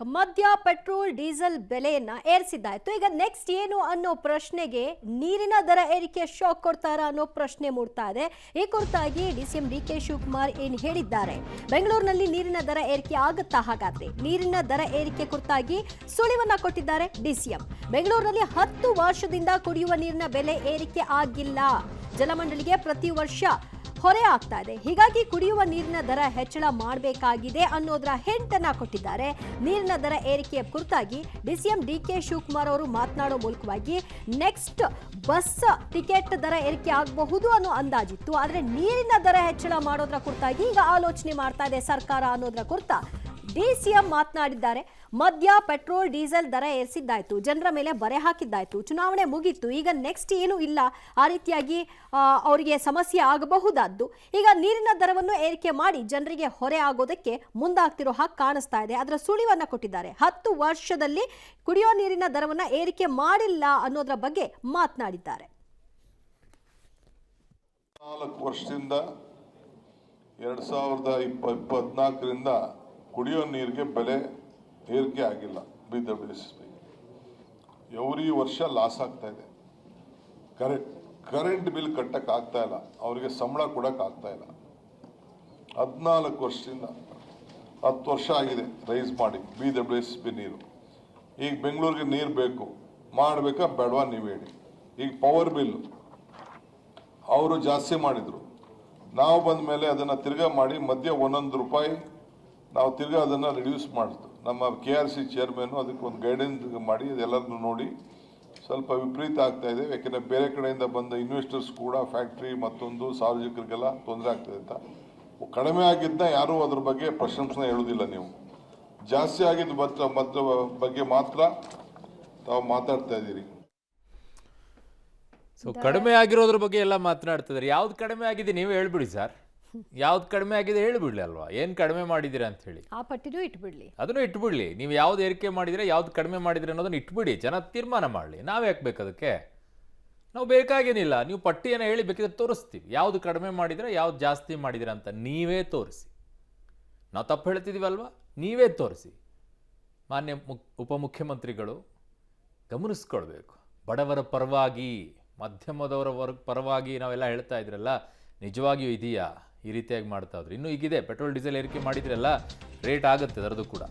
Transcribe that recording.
ಮದ್ಯ petrol diesel ಬೆಲೆಯನ್ನ ಏರಿಸಿದ್ದಾಯ್ತು. ಈಗ ನೆಕ್ಸ್ಟ್ ಏನು ಅನ್ನೋ ಪ್ರಶ್ನೆಗೆ ನೀರಿನ ದರ ಏರಿಕೆ ಶಾಕ್ ಕೊಡ್ತಾರಾ ಅನ್ನೋ ಪ್ರಶ್ನೆ ಮೂಡ್ತಾ ಇದೆ. ಈ ಕುರಿತಾಗಿ ಡಿಸಿಎಂ ಡಿಕೆ ಶಿವಕುಮಾರ್ ಏನ್ ಹೇಳಿದ್ದಾರೆ? ಬೆಂಗಳೂರಿನಲ್ಲಿ ನೀರಿನ ದರ ಏರಿಕೆ ಆಗುತ್ತಾ? ಹಾಗಾದ್ರೆ ನೀರಿನ ದರ ಏರಿಕೆ ಕುರಿತಾಗಿ ಸುಳಿವನ್ನ ಕೊಟ್ಟಿದ್ದಾರೆ ಡಿಸಿಎಂ. ಬೆಂಗಳೂರಿನಲ್ಲಿ 10 ವರ್ಷದಿಂದ ಕುಡಿಯುವ ನೀರಿನ ಬೆಲೆ ಏರಿಕೆ ಆಗಿಲ್ಲ. ಜಲಮಂಡಳಿಗೆ ಪ್ರತಿ ವರ್ಷ ಹೊರೆ ಆಗ್ತಾ ಇದೆ. ಹೀಗಾಗಿ ಕುಡಿಯುವ ನೀರಿನ ದರ ಹೆಚ್ಚಳ ಮಾಡಬೇಕಾಗಿದೆ ಅನ್ನೋದರ ಹಿಂಟನ್ನ ಕೊಟ್ಟಿದ್ದಾರೆ. ನೀರಿನ ದರ ಏರಿಕೆಯ ಕುರಿತಾಗಿ ಡಿಸಿಎಂ ಡಿಕೆ ಶಿವಕುಮಾರ್ ಅವರು ಮಾತನಾಡೋ ಮೂಲಕವಾಗಿ ನೆಕ್ಸ್ಟ್ ಬಸ್ ಟಿಕೆಟ್ ದರ ಏರಿಕೆ ಆಗಬಹುದು ಅನ್ನೋ ಅಂದಾಜಿತ್ತು. ಆದರೆ ನೀರಿನ ದರ ಹೆಚ್ಚಳ ಮಾಡೋದ್ರ ಕುರಿತಾಗಿ ಈಗ ಆಲೋಚನೆ ಮಾಡ್ತಾ ಇದೆ ಸರ್ಕಾರ ಅನ್ನೋದ್ರ ಕುರಿತ ಡಿಸಿಎಂ ಮಾತನಾಡಿದ್ದಾರೆ. ಮದ್ಯ ಪೆಟ್ರೋಲ್ ಡೀಸೆಲ್ ದರ ಏರಿಸಿದ್ದಾಯ್ತು, ಜನರ ಮೇಲೆ ಬರೆ ಹಾಕಿದ್ದಾಯ್ತು, ಚುನಾವಣೆ ಮುಗಿತ್ತು, ಈಗ ನೆಕ್ಸ್ಟ್ ಏನು ಇಲ್ಲ, ಆ ರೀತಿಯಾಗಿ ಅವರಿಗೆ ಸಮಸ್ಯೆ ಆಗಬಹುದಾದ್ದು. ಈಗ ನೀರಿನ ದರವನ್ನು ಏರಿಕೆ ಮಾಡಿ ಜನರಿಗೆ ಹೊರೆ ಆಗೋದಕ್ಕೆ ಮುಂದಾಗ್ತಿರೋ ಹಾಗೆ ಕಾಣಿಸ್ತಾ ಇದೆ. ಅದರ ಸುಳಿವನ್ನ ಕೊಟ್ಟಿದ್ದಾರೆ. 10 ವರ್ಷದಲ್ಲಿ ಕುಡಿಯೋ ನೀರಿನ ದರವನ್ನ ಏರಿಕೆ ಮಾಡಿಲ್ಲ ಅನ್ನೋದ್ರ ಬಗ್ಗೆ ಮಾತನಾಡಿದ್ದಾರೆ. 4 ವರ್ಷದಿಂದ 2014ರಿಂದ ಕುಡಿಯೋ ನೀರಿಗೆ ಬೆಲೆ ಏರಿಕೆ ಆಗಿಲ್ಲ. ಎವ್ರಿ ವರ್ಷ ಲಾಸ್ ಆಗ್ತಾ ಇದೆ. ಕರೆಂಟ್ ಬಿಲ್ ಕಟ್ಟಕ್ಕೆ ಆಗ್ತಾ ಇಲ್ಲ, ಅವರಿಗೆ ಸಂಬಳ ಕೊಡಕ್ಕೆ ಆಗ್ತಾ ಇಲ್ಲ. 14 ವರ್ಷದಿಂದ 10 ವರ್ಷ ಆಗಿದೆ ರೈಸ್ ಮಾಡಿ BWSP ನೀರು. ಈಗ ಬೆಂಗಳೂರಿಗೆ ನೀರು ಬೇಕು, ಮಾಡಬೇಕಾ ಬೇಡವಾ ನೀವು ಹೇಳಿ. ಈಗ ಪವರ್ ಬಿಲ್ ಅವರು ಜಾಸ್ತಿ ಮಾಡಿದ್ರು, ನಾವು ಬಂದ ಮೇಲೆ ಅದನ್ನು ತಿರ್ಗಾ ಮಾಡಿ ಮಧ್ಯ 1 ರೂಪಾಯಿ ನಾವು ತಿರ್ಗಾ ಅದನ್ನು ರಿಡ್ಯೂಸ್ ಮಾಡಿದ್ದು. ನಮ್ಮ KRC ಚೇರ್ಮನ್ ಅದಕ್ಕೆ ಒಂದು ಗೈಡೆನ್ಸ್ ಮಾಡಿ ಅದೆಲ್ಲರನ್ನು ನೋಡಿ ಸ್ವಲ್ಪ ವಿಪರೀತ ಆಗ್ತಾ ಇದೆ. ಯಾಕೆಂದರೆ ಬೇರೆ ಕಡೆಯಿಂದ ಬಂದ ಇನ್ವೆಸ್ಟರ್ಸ್ ಕೂಡ ಫ್ಯಾಕ್ಟ್ರಿ ಮತ್ತೊಂದು ಸಾರ್ವಜನಿಕರಿಗೆಲ್ಲ ತೊಂದರೆ ಆಗ್ತದೆ ಅಂತ. ಕಡಿಮೆ ಆಗಿದ್ದ ಯಾರೂ ಅದ್ರ ಬಗ್ಗೆ ಪ್ರಶಂಸನೆ ಹೇಳೋದಿಲ್ಲ. ನೀವು ಜಾಸ್ತಿ ಆಗಿದ್ದ ಬಗ್ಗೆ ಮಾತ್ರ ತಾವು ಮಾತಾಡ್ತಾ ಇದ್ದೀರಿ. ಸೊ ಕಡಿಮೆ ಆಗಿರೋದ್ರ ಬಗ್ಗೆ ಎಲ್ಲ ಮಾತನಾಡ್ತಿದ್ದಾರೆ. ಯಾವ್ದು ಕಡಿಮೆ ಆಗಿದೆ ನೀವು ಹೇಳ್ಬಿಡಿ ಸರ್. ಯಾವ್ದು ಕಡಿಮೆ ಆಗಿದೆ ಹೇಳ್ಬಿಡ್ಲಿ ಅಲ್ವಾ? ಏನು ಕಡಿಮೆ ಮಾಡಿದ್ದೀರಾ ಅಂತ ಹೇಳಿ ಆ ಪಟ್ಟಿನೂ ಇಟ್ಬಿಡ್ಲಿ, ಅದನ್ನು ಇಟ್ಬಿಡ್ಲಿ. ನೀವು ಯಾವ್ದು ಏರಿಕೆ ಮಾಡಿದ್ರೆ ಯಾವ್ದು ಕಡಿಮೆ ಮಾಡಿದ್ರೆ ಅನ್ನೋದನ್ನ ಇಟ್ಬಿಡಿ, ಜನ ತೀರ್ಮಾನ ಮಾಡಲಿ. ನಾವೇ ಹಾಕ್ಬೇಕು ಅದಕ್ಕೆ? ನಾವು ಬೇಕಾಗೇನಿಲ್ಲ. ನೀವು ಪಟ್ಟಿಯನ್ನು ಹೇಳಿ ಬೇಕಿದ್ರೆ ತೋರಿಸ್ತೀವಿ. ಯಾವ್ದು ಕಡಿಮೆ ಮಾಡಿದ್ರೆ ಯಾವ್ದು ಜಾಸ್ತಿ ಮಾಡಿದಿರ ಅಂತ ನೀವೇ ತೋರಿಸಿ. ನಾವು ತಪ್ಪು ಹೇಳ್ತಿದ್ದೀವಲ್ವಾ? ನೀವೇ ತೋರಿಸಿ. ಮಾನ್ಯ ಉಪಮುಖ್ಯಮಂತ್ರಿಗಳು ಗಮನಿಸ್ಕೊಳ್ಬೇಕು. ಬಡವರ ಪರವಾಗಿ, ಮಧ್ಯಮದವರ ಪರವಾಗಿ ನಾವೆಲ್ಲ ಹೇಳ್ತಾ ಇದ್ರಲ್ಲ, ನಿಜವಾಗಿಯೂ ಇದೆಯಾ? ಈ ರೀತಿಯಾಗಿ ಮಾಡ್ತಾ ಇದ್ರು. ಇನ್ನೂ ಈಗಿದೆ ಪೆಟ್ರೋಲ್ ಡೀಸೆಲ್ ಏರಿಕೆ ಮಾಡಿದ್ರಲ್ಲ, ರೇಟ್ ಆಗುತ್ತೆ ಅದರದ್ದು ಕೂಡ.